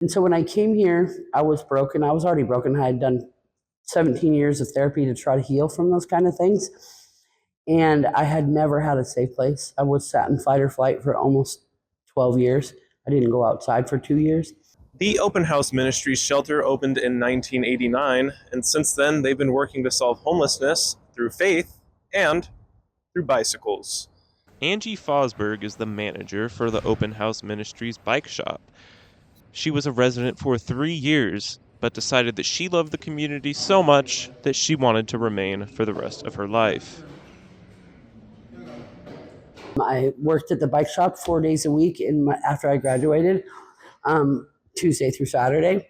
And so when I came here, I was broken. I was already broken. I had done 17 years of therapy to try to heal from those kind of things. And I had never had a safe place. I was sat in fight or flight for almost 12 years. I didn't go outside for 2 years. The Open House Ministries shelter opened in 1989, and since then they've been working to solve homelessness through faith and through bicycles. Angie Fosburg is the manager for the Open House Ministries bike shop. She was a resident for 3 years, but decided that she loved the community so much that she wanted to remain for the rest of her life. I worked at the bike shop 4 days a week after I graduated, Tuesday through Saturday,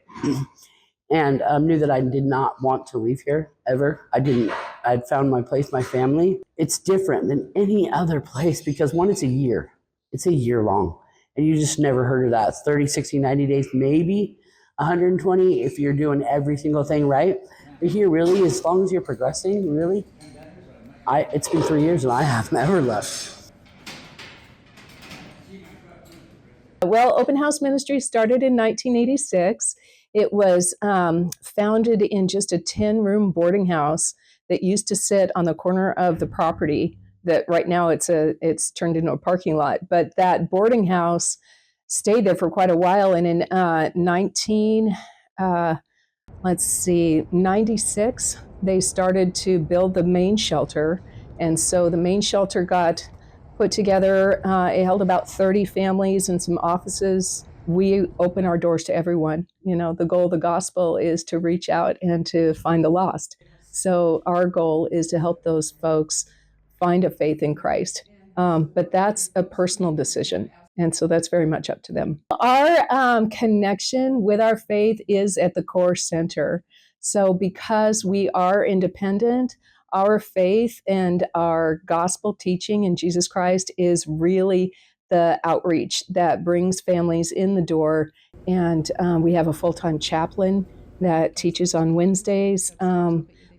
and knew that I did not want to leave here ever. I'd found my place, my family. It's different than any other place because one, it's a year. It's a year long. And you just never heard of that. It's 30, 60, 90 days, maybe 120 if you're doing every single thing right. But here, really, as long as you're progressing, really, it's been 3 years and I haven't ever left. Well, Open House Ministries started in 1986. It was founded in just a 10-room boarding house that used to sit on the corner of the property that right now it's turned into a parking lot. But that boarding house stayed there for quite a while. And in 96, they started to build the main shelter. And so the main shelter got put together. It held about 30 families and some offices. We open our doors to everyone. You know, the goal of the gospel is to reach out and to find the lost. So our goal is to help those folks find a faith in Christ. But that's a personal decision. And so that's very much up to them. Our connection with our faith is at the core center. So because we are independent, our faith and our gospel teaching in Jesus Christ is really the outreach that brings families in the door. And we have a full-time chaplain that teaches on Wednesdays.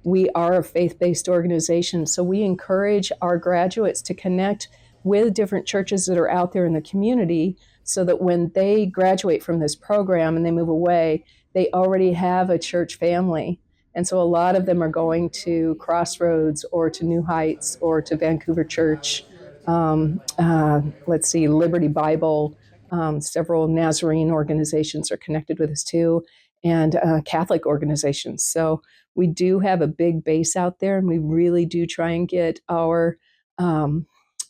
We are a faith-based organization, so we encourage our graduates to connect with different churches that are out there in the community so that when they graduate from this program and they move away, they already have a church family. And so a lot of them are going to Crossroads or to New Heights or to Vancouver Church, Liberty Bible, several Nazarene organizations are connected with us too, and Catholic organizations. So we do have a big base out there, and we really do try and get our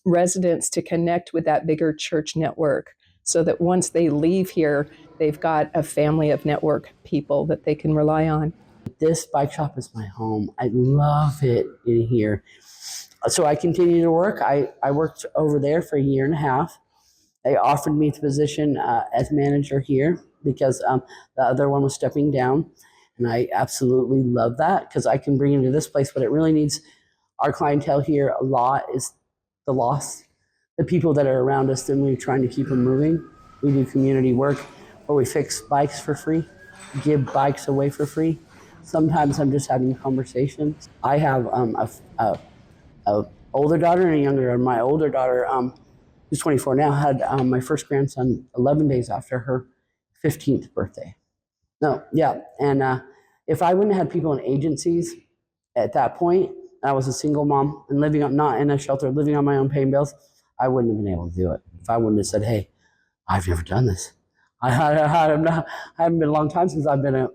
residents to connect with that bigger church network so that once they leave here, they've got a family of network people that they can rely on. This bike shop is my home. I love it in here. So I continue to work. I worked over there for a year and a half. They offered me the position as manager here because the other one was stepping down. And I absolutely love that because I can bring into this place what it really needs. Our clientele here a lot is the lost, the people that are around us, and we're trying to keep them moving. We do community work where we fix bikes for free, give bikes away for free. Sometimes I'm just having conversations. I have a older daughter and a younger daughter. My older daughter, who's 24 now, had my first grandson 11 days after her 15th birthday. No, yeah, and if I wouldn't have had people in agencies at that point, I was a single mom and not in a shelter, living on my own, paying bills, I wouldn't have been able to do it. If I wouldn't have said, hey, I've never done this. I haven't been a long time since I've been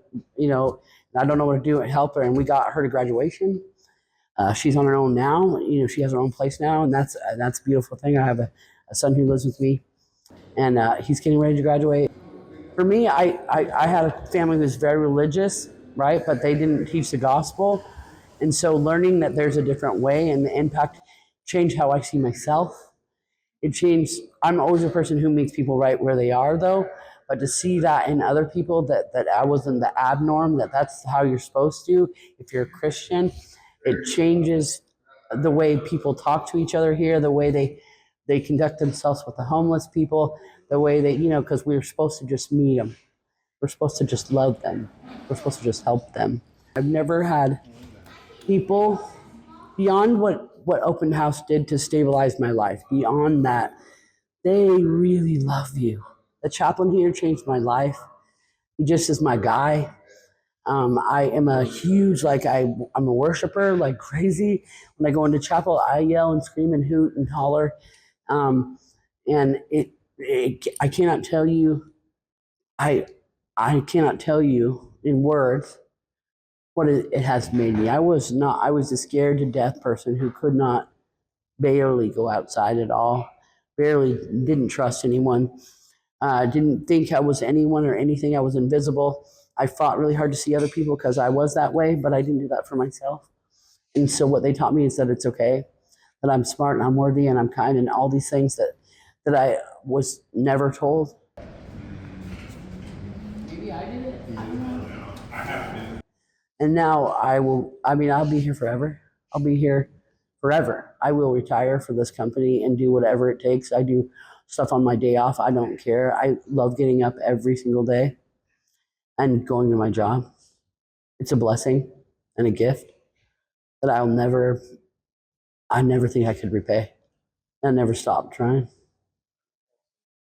I don't know what to do and help her. And we got her to graduation. She's on her own now. She has her own place now, and that's a beautiful thing. I have a son who lives with me, and he's getting ready to graduate. For me, I had a family who was very religious, right? But they didn't teach the gospel. And so learning that there's a different way and the impact changed how I see myself. It changed. I'm always a person who meets people right where they are, though. But to see that in other people, that I wasn't the abnorm, that's how you're supposed to. If you're a Christian, it changes the way people talk to each other here, the way they conduct themselves with the homeless people, the way they, because we're supposed to just meet them. We're supposed to just love them. We're supposed to just help them. I've never had people beyond what Open House did to stabilize my life. Beyond that, they really love you. The chaplain here changed my life. He just is my guy. I am a huge, I'm a worshiper like crazy. When I go into chapel, I yell and scream and hoot and holler. And I cannot tell you, I cannot tell you in words what it has made me. I was a scared to death person who could not barely go outside at all, barely didn't trust anyone, didn't think I was anyone or anything. I was invisible. I fought really hard to see other people because I was that way, but I didn't do that for myself. And so what they taught me is that it's okay, that I'm smart and I'm worthy and I'm kind and all these things that I was never told. Maybe I did it. I don't know. And now I'll be here forever. I'll be here forever. I will retire for this company and do whatever it takes. I do stuff on my day off. I don't care. I love getting up every single day and going to my job. It's a blessing and a gift that I never think I could repay. I never stop trying.